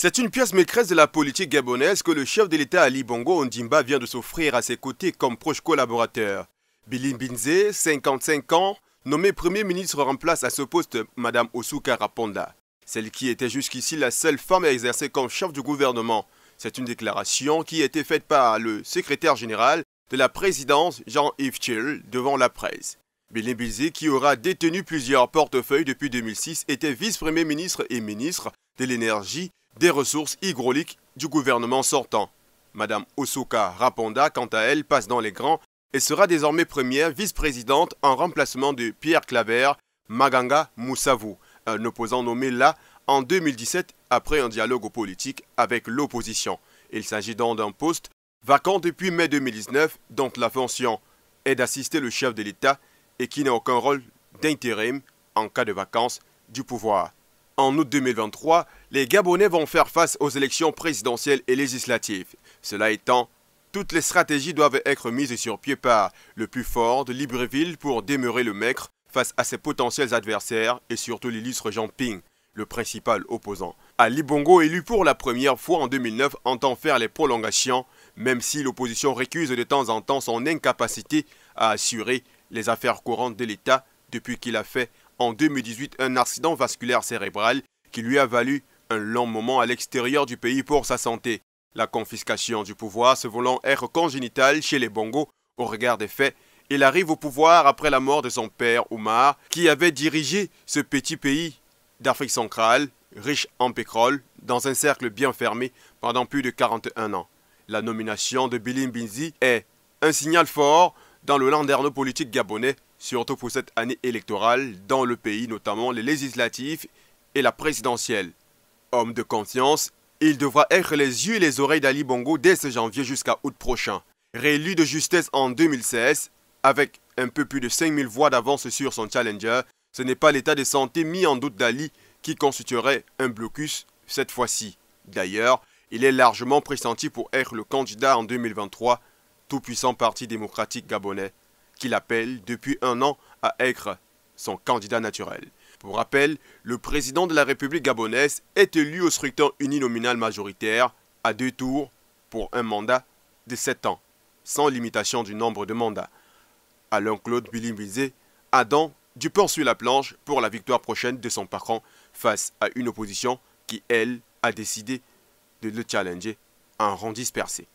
C'est une pièce maîtresse de la politique gabonaise que le chef de l'État Ali Bongo Ondimba vient de s'offrir à ses côtés comme proche collaborateur. Billy Mbinze, 55 ans, nommé Premier ministre, remplace à ce poste Mme Osuka Raponda, celle qui était jusqu'ici la seule femme à exercer comme chef du gouvernement. C'est une déclaration qui a été faite par le secrétaire général de la présidence, Jean-Yves Thiel, devant la presse. Billy Mbinze, qui aura détenu plusieurs portefeuilles depuis 2006, était vice-premier ministre et ministre de l'énergie, des ressources hydrauliques du gouvernement sortant. Madame Osuka Raponda, quant à elle, passe dans les grands et sera désormais première vice-présidente en remplacement de Pierre Claver Maganga Moussavu, un opposant nommé là en 2017 après un dialogue politique avec l'opposition. Il s'agit donc d'un poste vacant depuis mai 2019 dont la fonction est d'assister le chef de l'État et qui n'a aucun rôle d'intérim en cas de vacance du pouvoir. En août 2023, les Gabonais vont faire face aux élections présidentielles et législatives. Cela étant, toutes les stratégies doivent être mises sur pied par le plus fort de Libreville pour demeurer le maître face à ses potentiels adversaires et surtout l'illustre Jean Ping, le principal opposant. Ali Bongo, élu pour la première fois en 2009, entend faire les prolongations, même si l'opposition récuse de temps en temps son incapacité à assurer les affaires courantes de l'État depuis qu'il a fait en 2018 un accident vasculaire cérébral qui lui a valu un long moment à l'extérieur du pays pour sa santé. La confiscation du pouvoir se voulant être congénitale chez les Bongo au regard des faits, il arrive au pouvoir après la mort de son père Oumar, qui avait dirigé ce petit pays d'Afrique centrale, riche en pétrole, dans un cercle bien fermé pendant plus de 41 ans. La nomination de Billy Mbinze est un signal fort dans le landerneau politique gabonais, surtout pour cette année électorale dans le pays, notamment les législatives et la présidentielle. Homme de confiance, il devra être les yeux et les oreilles d'Ali Bongo dès ce janvier jusqu'à août prochain. Réélu de justesse en 2016, avec un peu plus de 5000 voix d'avance sur son challenger, ce n'est pas l'état de santé mis en doute d'Ali qui constituerait un blocus cette fois-ci. D'ailleurs, il est largement pressenti pour être le candidat en 2023, tout puissant parti démocratique gabonais, qu'il appelle depuis un an à être son candidat naturel. Pour rappel, le président de la République gabonaise est élu au scrutin uninominal majoritaire à 2 tours pour un mandat de 7 ans, sans limitation du nombre de mandats. Alain Claude Billy Mbinze a donc dû poursuivre la planche pour la victoire prochaine de son patron face à une opposition qui, elle, a décidé de le challenger en rang dispersé.